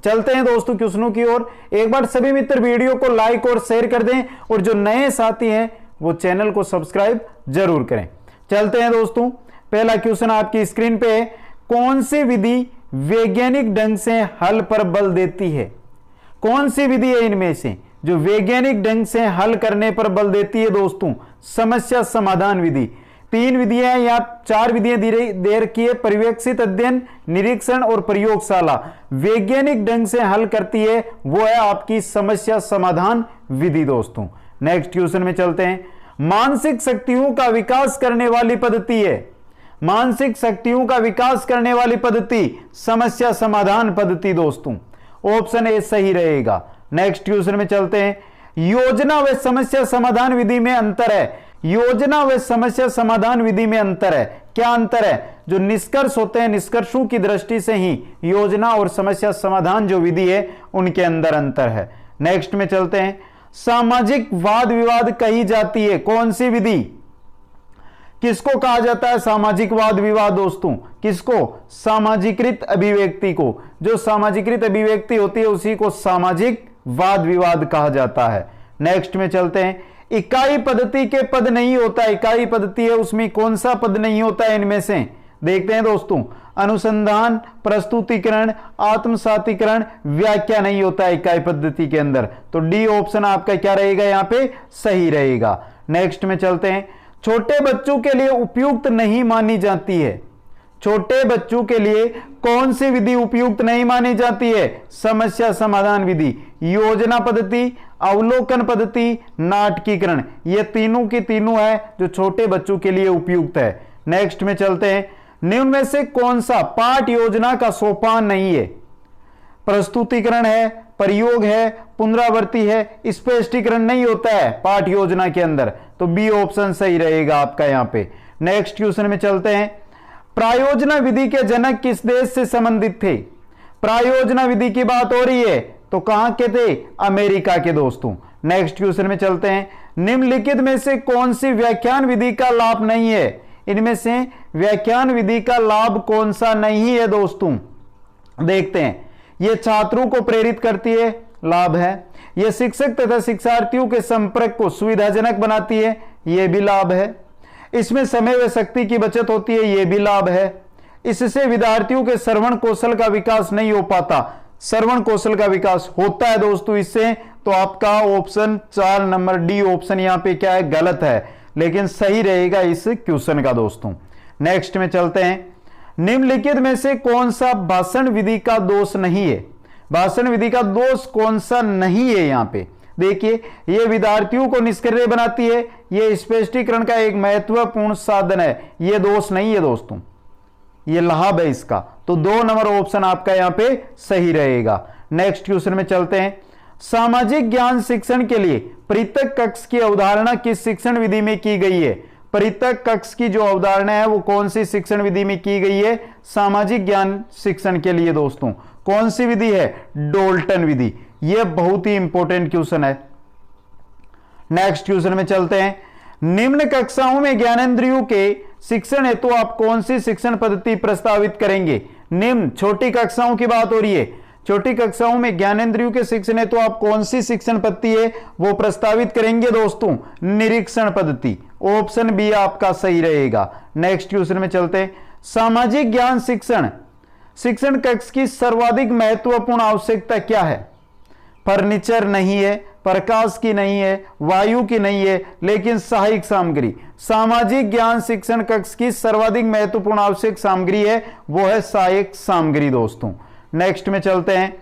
चलते हैं दोस्तों क्वेश्चनों की ओर। एक बार सभी मित्र वीडियो को लाइक और शेयर कर दें और जो नए साथी हैं वो चैनल को सब्सक्राइब जरूर करें। चलते हैं दोस्तों, पहला क्वेश्चन आपकी स्क्रीन पे है, कौन सी विधि वैज्ञानिक ढंग से हल पर बल देती है? कौन सी विधि है इनमें से जो वैज्ञानिक ढंग से हल करने पर बल देती है? दोस्तों समस्या समाधान विधि। 3 विधियां या 4 विधियां दे रखी है, पर्यवेक्षित अध्ययन, निरीक्षण और प्रयोगशाला। वैज्ञानिक ढंग से हल करती है वो है आपकी समस्या समाधान विधि। दोस्तों नेक्स्ट क्वेश्चन में चलते हैं, मानसिक शक्तियों का विकास करने वाली पद्धति है। मानसिक शक्तियों का विकास करने वाली पद्धति समस्या समाधान पद्धति। दोस्तों ऑप्शन ए सही रहेगा। नेक्स्ट क्वेश्चन में चलते हैं, योजना व समस्या समाधान विधि में अंतर है। योजना व समस्या समाधान विधि में अंतर है। क्या अंतर है? जो निष्कर्ष होते हैं, निष्कर्षों की दृष्टि से ही योजना और समस्या समाधान जो विधि है उनके अंदर अंतर है। नेक्स्ट में चलते हैं, सामाजिक वाद विवाद कही जाती है कौन सी विधि? किसको कहा जाता है सामाजिक वाद विवाद? दोस्तों किसको? सामाजिकृत अभिव्यक्ति को। जो सामाजिकृत अभिव्यक्ति होती है उसी को सामाजिक वाद विवाद कहा जाता है। नेक्स्ट में चलते हैं, इकाई पद्धति के पद नहीं होता। इकाई पद्धति है उसमें कौन सा पद नहीं होता है इनमें से? देखते हैं दोस्तों, अनुसंधान, प्रस्तुतिकरण, आत्मसातीकरण, व्याख्या नहीं होता है इकाई पद्धति के अंदर। तो डी ऑप्शन आपका क्या रहेगा यहां पे? सही रहेगा। नेक्स्ट में चलते हैं, छोटे बच्चों के लिए उपयुक्त नहीं मानी जाती है। छोटे बच्चों के लिए कौन सी विधि उपयुक्त नहीं मानी जाती है? समस्या समाधान विधि, योजना पद्धति, अवलोकन पद्धति, नाटकीकरण। ये तीनों की तीनों है जो छोटे बच्चों के लिए उपयुक्त है। नेक्स्ट में चलते हैं, निम्न में से कौन सा पाठ योजना का सोपान नहीं है? प्रस्तुतिकरण है, प्रयोग है, पुनरावृत्ति है, स्पष्टीकरण नहीं होता है पाठ योजना के अंदर। तो बी ऑप्शन सही रहेगा आपका यहां पे। नेक्स्ट क्वेश्चन में चलते हैं, प्रायोजना विधि के जनक किस देश से संबंधित थे? प्रायोजना विधि की बात हो रही है तो कहां के थे? अमेरिका के। दोस्तों नेक्स्ट क्वेश्चन में चलते हैं, निम्नलिखित में से कौन सी व्याख्यान विधि का लाभ नहीं है? इनमें से व्याख्यान विधि का लाभ कौन सा नहीं है? दोस्तों देखते हैं, यह छात्रों को प्रेरित करती है, लाभ है। यह शिक्षक तथा शिक्षार्थियों के संपर्क को सुविधाजनक बनाती है, यह भी लाभ है। इसमें समय व शक्ति की बचत होती है, यह भी लाभ है। इससे विद्यार्थियों के श्रवण कौशल का विकास नहीं हो पाता, श्रवण कौशल का विकास होता है दोस्तों इससे। तो आपका ऑप्शन 4 नंबर डी ऑप्शन यहां पे क्या है? गलत है, लेकिन सही रहेगा इस क्वेश्चन का। दोस्तों नेक्स्ट में चलते हैं, निम्नलिखित में से कौन सा भाषण विधि का दोष नहीं है? भाषण विधि का दोष कौन सा नहीं है? यहां पे देखिए, यह विद्यार्थियों को निष्क्रिय बनाती है, यह स्पष्टीकरण का एक महत्वपूर्ण साधन है, यह दोष नहीं है दोस्तों, यह लाभ है इसका। तो 2 नंबर ऑप्शन आपका यहां पे सही रहेगा। नेक्स्ट क्वेश्चन में चलते हैं, सामाजिक ज्ञान शिक्षण के लिए पृथक कक्ष की अवधारणा किस शिक्षण विधि में की गई है? पृथक कक्ष की जो अवधारणा है वो कौन सी शिक्षण विधि में की गई है? सामाजिक ज्ञान शिक्षण के लिए। दोस्तों कौन सी विधि है? डोल्टन विधि। यह बहुत ही इंपॉर्टेंट क्वेश्चन है। नेक्स्ट क्वेश्चन में चलते हैं, निम्न कक्षाओं में ज्ञानेंद्रियों के शिक्षण हेतु आप कौन सी शिक्षण पद्धति प्रस्तावित करेंगे? निम्न छोटी कक्षाओं की बात हो रही है, छोटी कक्षाओं में ज्ञानेंद्रियों के शिक्षण हेतु आप कौन सी शिक्षण पद्धति है वो प्रस्तावित करेंगे? दोस्तों निरीक्षण पद्धति, ऑप्शन बी आपका सही रहेगा। नेक्स्ट क्वेश्चन में चलते हैं, सामाजिक ज्ञान शिक्षण कक्ष की सर्वाधिक महत्वपूर्ण आवश्यकता क्या है? फर्नीचर नहीं है, प्रकाश की नहीं है, वायु की नहीं है, लेकिन सहायक सामग्री। सामाजिक ज्ञान शिक्षण कक्ष की सर्वाधिक महत्वपूर्ण आवश्यक सामग्री है वो है सहायक सामग्री। दोस्तों नेक्स्ट में चलते हैं,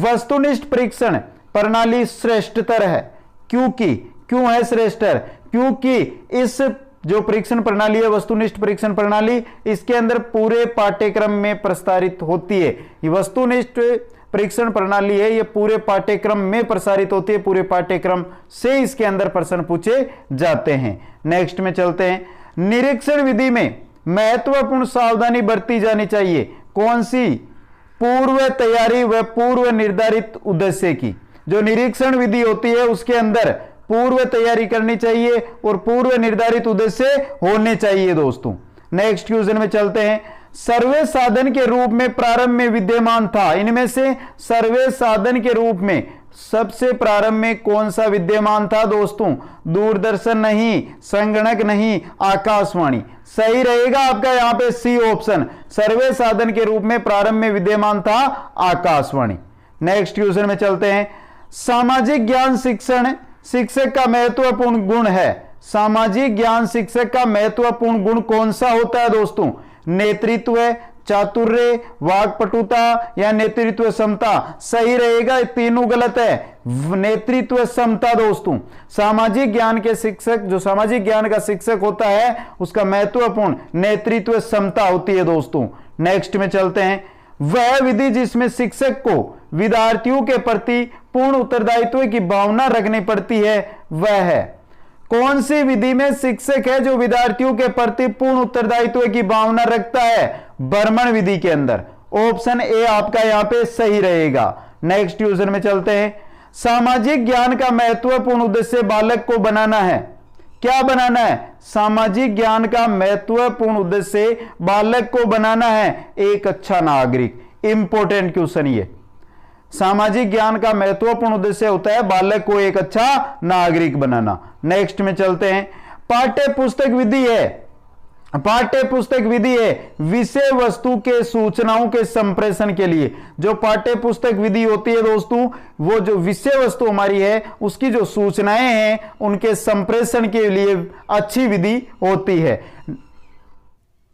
वस्तुनिष्ठ परीक्षण प्रणाली श्रेष्ठतर है क्यों है श्रेष्ठतर? क्योंकि इस जो परीक्षण प्रणाली है वस्तुनिष्ठ परीक्षण प्रणाली, इसके अंदर पूरे पाठ्यक्रम में प्रसारित होती है। ये वस्तुनिष्ठ परीक्षण प्रणाली है, ये पूरे पाठ्यक्रम में प्रसारित होती है, पूरे पाठ्यक्रम से इसके अंदर प्रश्न पूछे जाते हैं। नेक्स्ट में चलते हैं, निरीक्षण विधि में महत्वपूर्ण सावधानी बरती जानी चाहिए कौन सी? पूर्व तैयारी व पूर्व निर्धारित उद्देश्य की। जो निरीक्षण विधि होती है उसके अंदर पूर्व तैयारी करनी चाहिए और पूर्व निर्धारित उद्देश्य होने चाहिए। दोस्तों नेक्स्ट क्वेश्चन में चलते हैं, सर्वे साधन के रूप में प्रारंभ में विद्यमान था। इनमें से सर्वे साधन के रूप में सबसे प्रारंभ में कौन सा विद्यमान था दोस्तों? दूरदर्शन नहीं, संगणक नहीं, आकाशवाणी। सही रहेगा आपका यहां पे सी ऑप्शन, सर्वे साधन के रूप में प्रारंभ में विद्यमान था आकाशवाणी। नेक्स्ट क्वेश्चन में चलते हैं। सामाजिक ज्ञान शिक्षण शिक्षक का महत्वपूर्ण गुण है। सामाजिक ज्ञान शिक्षक का महत्वपूर्ण गुण कौन सा होता है दोस्तों? नेतृत्व, चातुर्य, वाक्पटुता या नेतृत्व क्षमता। सही रहेगा, तीनों गलत है। नेतृत्व क्षमता दोस्तों। सामाजिक ज्ञान के शिक्षक, जो सामाजिक ज्ञान का शिक्षक होता है, उसका महत्वपूर्ण नेतृत्व क्षमता होती है दोस्तों। नेक्स्ट में चलते हैं। वह विधि जिसमें शिक्षक को विद्यार्थियों के प्रति पूर्ण उत्तरदायित्व की भावना रखनी पड़ती है, वह है। कौन सी विधि में शिक्षक है जो विद्यार्थियों के प्रति पूर्ण उत्तरदायित्व की भावना रखता है? बर्मन विधि के अंदर। ऑप्शन ए आपका यहां पे सही रहेगा। नेक्स्ट क्वेश्चन में चलते हैं। सामाजिक ज्ञान का महत्वपूर्ण उद्देश्य बालक को बनाना है। क्या बनाना है? सामाजिक ज्ञान का महत्वपूर्ण उद्देश्य बालक को बनाना है एक अच्छा नागरिक। इंपॉर्टेंट क्वेश्चन ये। सामाजिक ज्ञान का महत्वपूर्ण उद्देश्य होता है बालक को एक अच्छा नागरिक बनाना। नेक्स्ट में चलते हैं। पाठ्य पुस्तक विधि है, पाठ्य पुस्तक विधि है विषय वस्तु के सूचनाओं के संप्रेषण के लिए। जो पाठ्य पुस्तक विधि होती है दोस्तों, वो जो विषय वस्तु हमारी है उसकी जो सूचनाएं हैं उनके संप्रेषण के लिए अच्छी विधि होती है।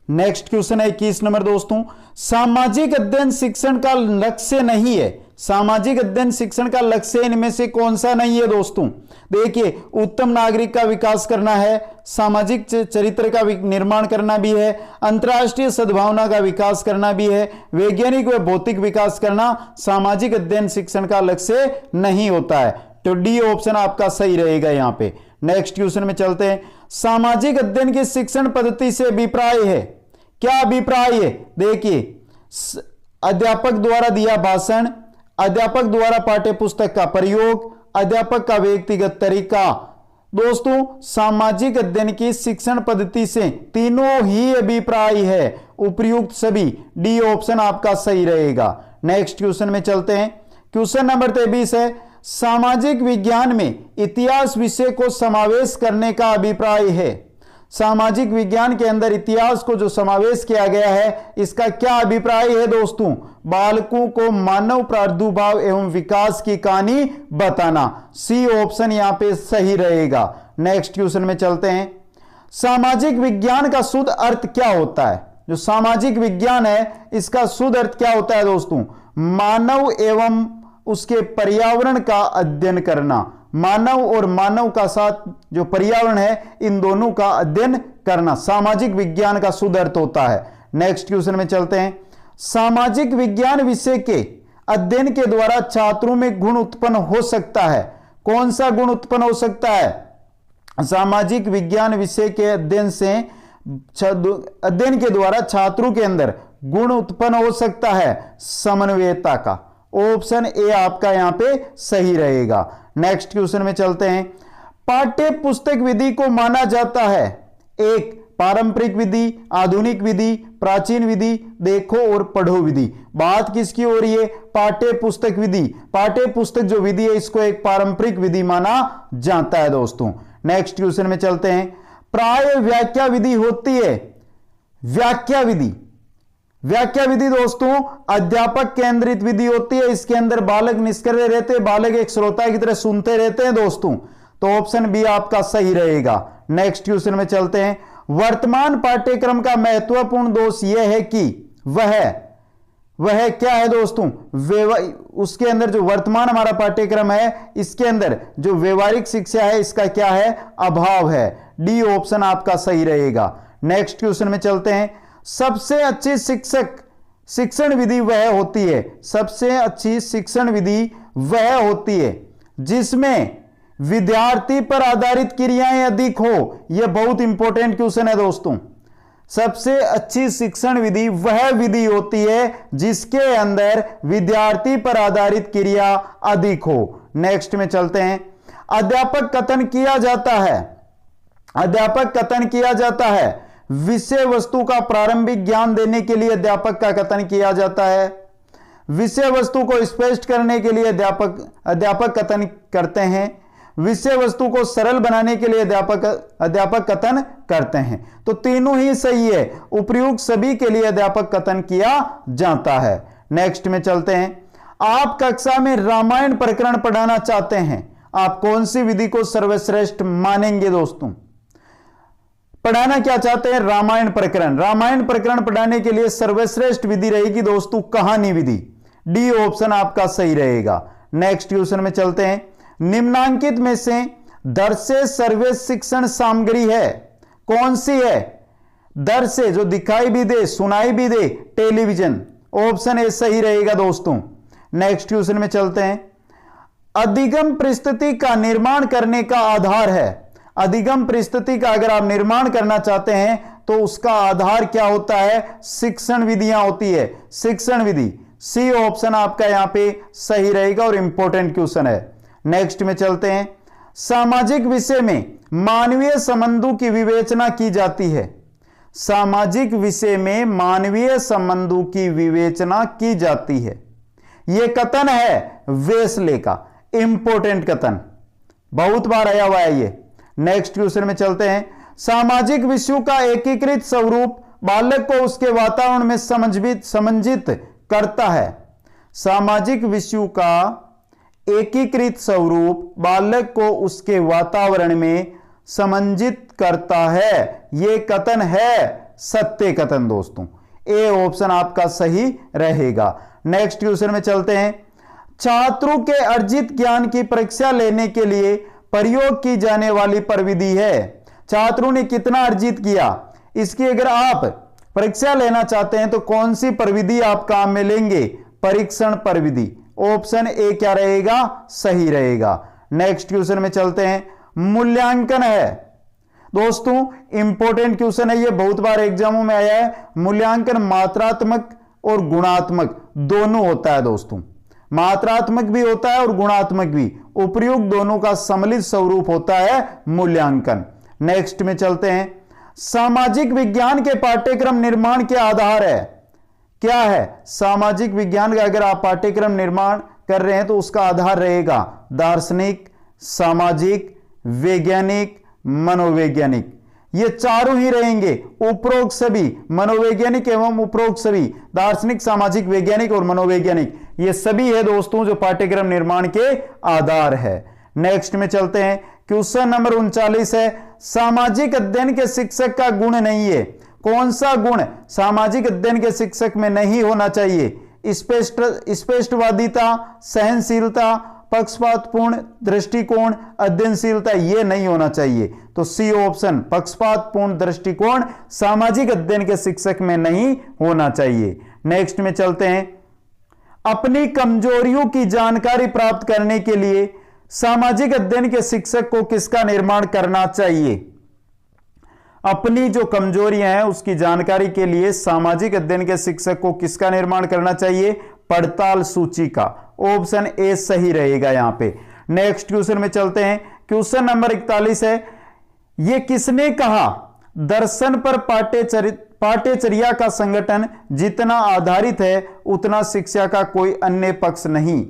नेक्स्ट क्वेश्चन है 21 नंबर दोस्तों। सामाजिक अध्ययन शिक्षण का लक्ष्य नहीं है। सामाजिक अध्ययन शिक्षण का लक्ष्य इनमें से कौन सा नहीं है दोस्तों? देखिए, उत्तम नागरिक का विकास करना है, सामाजिक चरित्र का निर्माण करना भी है, अंतर्राष्ट्रीय सद्भावना का विकास करना भी है, वैज्ञानिक व भौतिक विकास करना सामाजिक अध्ययन शिक्षण का लक्ष्य नहीं होता है। तो डी ऑप्शन आपका सही रहेगा यहां पे। नेक्स्ट क्वेश्चन में चलते हैं। सामाजिक अध्ययन की शिक्षण पद्धति से अभिप्राय है। क्या अभिप्राय है? देखिए, अध्यापक द्वारा दिया भाषण, अध्यापक द्वारा पाठ्य पुस्तक का प्रयोग, अध्यापक का व्यक्तिगत तरीका। दोस्तों, सामाजिक अध्ययन की शिक्षण पद्धति से तीनों ही अभिप्राय है, उपयुक्त सभी। डी ऑप्शन आपका सही रहेगा। नेक्स्ट क्वेश्चन में चलते हैं। क्वेश्चन नंबर 23 है। सामाजिक विज्ञान में इतिहास विषय को समावेश करने का अभिप्राय है। सामाजिक विज्ञान के अंदर इतिहास को जो समावेश किया गया है, इसका क्या अभिप्राय है दोस्तों? बालकों को मानव प्रादुर्भाव एवं विकास की कहानी बताना। सी ऑप्शन यहां पे सही रहेगा। नेक्स्ट क्वेश्चन में चलते हैं। सामाजिक विज्ञान का शुद्ध अर्थ क्या होता है? जो सामाजिक विज्ञान है, इसका शुद्ध अर्थ क्या होता है दोस्तों? मानव एवं उसके पर्यावरण का अध्ययन करना। मानव और मानव का साथ जो पर्यावरण है, इन दोनों का अध्ययन करना सामाजिक विज्ञान का शुद्ध अर्थ होता है। नेक्स्ट क्वेश्चन में चलते हैं। सामाजिक विज्ञान विषय के अध्ययन के द्वारा छात्रों में गुण उत्पन्न हो सकता है। कौन सा गुण उत्पन्न हो सकता है? सामाजिक विज्ञान विषय के अध्ययन के द्वारा छात्रों के अंदर गुण उत्पन्न हो सकता है समन्वयता का। ऑप्शन ए आपका यहां पे सही रहेगा। नेक्स्ट क्वेश्चन में चलते हैं। पाठ्य पुस्तक विधि को माना जाता है एक पारंपरिक विधि, आधुनिक विधि, प्राचीन विधि, देखो और पढ़ो विधि। बात किसकी हो रही है? पाठ्य पुस्तक विधि। पाठ्य पुस्तक जो विधि है, इसको एक पारंपरिक विधि माना जाता है दोस्तों। नेक्स्ट क्वेश्चन में चलते हैं। प्राय व्याख्या विधि होती है। व्याख्या विधि, व्याख्या विधि दोस्तों अध्यापक केंद्रित विधि होती है। इसके अंदर बालक निष्क्रिय रहते हैं, बालक एक श्रोता की तरह सुनते रहते हैं दोस्तों। तो ऑप्शन बी आपका सही रहेगा। नेक्स्ट क्वेश्चन में चलते हैं। वर्तमान पाठ्यक्रम का महत्वपूर्ण दोष यह है कि वह क्या है दोस्तों? उसके अंदर जो वर्तमान हमारा पाठ्यक्रम है, इसके अंदर जो व्यवहारिक शिक्षा है, इसका क्या है? अभाव है। डी ऑप्शन आपका सही रहेगा। नेक्स्ट क्वेश्चन में चलते हैं। सबसे अच्छी शिक्षण विधि वह होती है। सबसे अच्छी शिक्षण विधि वह होती है जिसमें विद्यार्थी पर आधारित क्रियाएं अधिक हो। यह बहुत इंपॉर्टेंट क्वेश्चन है दोस्तों। सबसे अच्छी शिक्षण विधि वह विधि होती है जिसके अंदर विद्यार्थी पर आधारित क्रिया अधिक हो। नेक्स्ट में चलते हैं। अध्यापक कथन किया जाता है विषय वस्तु का प्रारंभिक ज्ञान देने के लिए अध्यापक का कथन किया जाता है। विषय वस्तु को स्पष्ट करने के लिए अध्यापक कथन करते हैं। विषय वस्तु को सरल बनाने के लिए अध्यापक कथन करते हैं। तो तीनों ही सही है, उपर्युक्त सभी के लिए अध्यापक कथन किया जाता है। नेक्स्ट में चलते हैं। आप कक्षा में रामायण प्रकरण पढ़ाना चाहते हैं, आप कौन सी विधि को सर्वश्रेष्ठ मानेंगे दोस्तों? पढ़ाना क्या चाहते हैं? रामायण प्रकरण। रामायण प्रकरण पढ़ाने के लिए सर्वश्रेष्ठ विधि रहेगी दोस्तों कहानी विधि। डी ऑप्शन आपका सही रहेगा। नेक्स्ट क्वेश्चन में चलते हैं। निम्नांकित में से दर्शे सर्वश्रेष्ठ शिक्षण सामग्री है, कौन सी है? दर्शे जो दिखाई भी दे, सुनाई भी दे, टेलीविजन। ऑप्शन ए सही रहेगा दोस्तों। नेक्स्ट क्वेश्चन में चलते हैं। अधिगम परिस्थिति का निर्माण करने का आधार है। अधिगम परिस्थिति का अगर आप निर्माण करना चाहते हैं तो उसका आधार क्या होता है? शिक्षण विधियां होती है, शिक्षण विधि। सी ऑप्शन आपका यहां पे सही रहेगा और इंपॉर्टेंट क्वेश्चन है। नेक्स्ट में चलते हैं। सामाजिक विषय में मानवीय संबंधों की विवेचना की जाती है। सामाजिक विषय में मानवीय संबंधों की विवेचना की जाती है। यह कथन है वेस्ले का, इंपॉर्टेंट कथन, बहुत बार आया हुआ है ये। नेक्स्ट क्वेश्चन में चलते हैं। सामाजिक विषयों का एकीकृत स्वरूप बालक को उसके वातावरण में समंजित करता है। सामाजिक विषयों का एकीकृत स्वरूप बालक को उसके वातावरण में समंजित करता है। यह कथन है सत्य कथन दोस्तों। ए ऑप्शन आपका सही रहेगा। नेक्स्ट क्वेश्चन में चलते हैं। छात्रों के अर्जित ज्ञान की परीक्षा लेने के लिए प्रयोग की जाने वाली प्रविधि है। छात्रों ने कितना अर्जित किया, इसकी अगर आप परीक्षा लेना चाहते हैं तो कौन सी प्रविधि आप काम में लेंगे? परीक्षण प्रविधि। ऑप्शन ए क्या रहेगा? सही रहेगा। नेक्स्ट क्वेश्चन में चलते हैं। मूल्यांकन है दोस्तों, इंपॉर्टेंट क्वेश्चन है ये, बहुत बार एग्जामों में आया है। मूल्यांकन मात्रात्मक और गुणात्मक दोनों होता है दोस्तों, मात्रात्मक भी होता है और गुणात्मक भी। उपर्युक्त दोनों का सम्मिलित स्वरूप होता है मूल्यांकन। नेक्स्ट में चलते हैं। सामाजिक विज्ञान के पाठ्यक्रम निर्माण के आधार है, क्या है? सामाजिक विज्ञान का अगर आप पाठ्यक्रम निर्माण कर रहे हैं तो उसका आधार रहेगा दार्शनिक, सामाजिक, वैज्ञानिक, मनोवैज्ञानिक। ये चारों ही रहेंगे। उपरोक्त सभी, मनोवैज्ञानिक एवं उपरोक्त सभी, दार्शनिक, सामाजिक, वैज्ञानिक और मनोवैज्ञानिक, ये सभी है दोस्तों जो पाठ्यक्रम निर्माण के आधार है। नेक्स्ट में चलते हैं। क्वेश्चन नंबर 39 है। सामाजिक अध्ययन के शिक्षक का गुण नहीं है, कौन सा गुण सामाजिक अध्ययन के शिक्षक में नहीं होना चाहिए? स्पष्टवादिता, सहनशीलता, पक्षपातपूर्ण दृष्टिकोण, अध्ययनशीलता, यह नहीं होना चाहिए। तो सी ऑप्शन पक्षपातपूर्ण दृष्टिकोण सामाजिक अध्ययन के शिक्षक में नहीं होना चाहिए। नेक्स्ट में चलते हैं। अपनी कमजोरियों की जानकारी प्राप्त करने के लिए सामाजिक अध्ययन के शिक्षक को किसका निर्माण करना चाहिए? अपनी जो कमजोरियां हैं उसकी जानकारी के लिए सामाजिक अध्ययन के शिक्षक को किसका निर्माण करना चाहिए? पड़ताल सूची का। ऑप्शन ए सही रहेगा यहां पे। नेक्स्ट क्वेश्चन में चलते हैं। क्वेश्चन नंबर 41 है। यह किसने कहा? दर्शन पर पाठ्यचर्या का संगठन जितना आधारित है उतना शिक्षा का कोई अन्य पक्ष नहीं।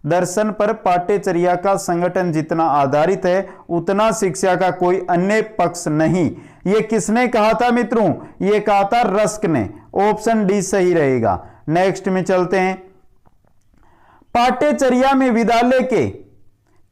दर्शन पर पाठ्यचर्या का संगठन जितना आधारित है उतना शिक्षा का कोई अन्य पक्ष नहीं। यह किसने कहा था मित्रों? यह कहा था रस्क ने। ऑप्शन डी सही रहेगा। नेक्स्ट में चलते हैं। पाठ्यचर्या में विद्यालय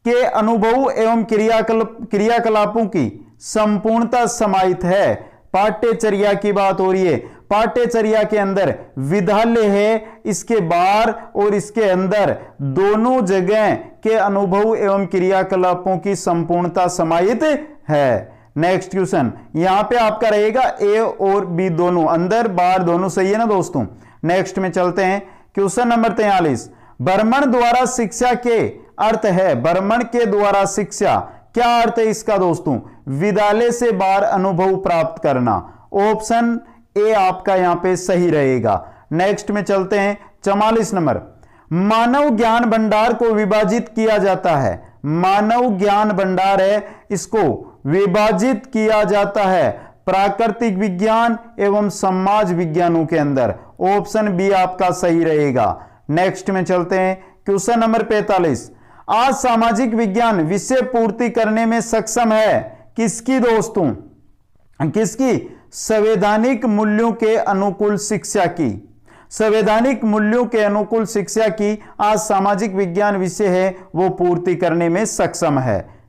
के अनुभवों एवं क्रियाकलापों की संपूर्णता समाहित है। पाठ्यचर्या की बात हो रही है। पाठ्यचर्या के अंदर विद्यालय है, इसके बाहर और इसके अंदर दोनों जगह के अनुभव एवं क्रियाकलापों की संपूर्णता समाहित है। नेक्स्ट क्वेश्चन यहां पे आपका रहेगा ए और बी दोनों, अंदर बाहर दोनों सही है ना दोस्तों। नेक्स्ट में चलते हैं। Question number 43। भ्रमण द्वारा शिक्षा के अर्थ है। भ्रमण के द्वारा शिक्षा, क्या अर्थ है इसका दोस्तों? विद्यालय से बाहर अनुभव प्राप्त करना। ऑप्शन ए आपका यहां पे सही रहेगा। नेक्स्ट में चलते हैं। 44 नंबर। मानव ज्ञान भंडार को विभाजित किया जाता है। मानव ज्ञान भंडार है, इसको विभाजित किया जाता है प्राकृतिक विज्ञान एवं समाज विज्ञानों के अंदर। ऑप्शन बी आपका सही रहेगा। नेक्स्ट में चलते हैं, क्वेश्चन नंबर 45। आज सामाजिक विज्ञान विषय पूर्ति करने में सक्षम है किसकी दोस्तों? किसकी? संवैधानिक मूल्यों के अनुकूल शिक्षा की। संवैधानिक मूल्यों के अनुकूल शिक्षा की आज सामाजिक विज्ञान विषय है वो पूर्ति करने में सक्षम है।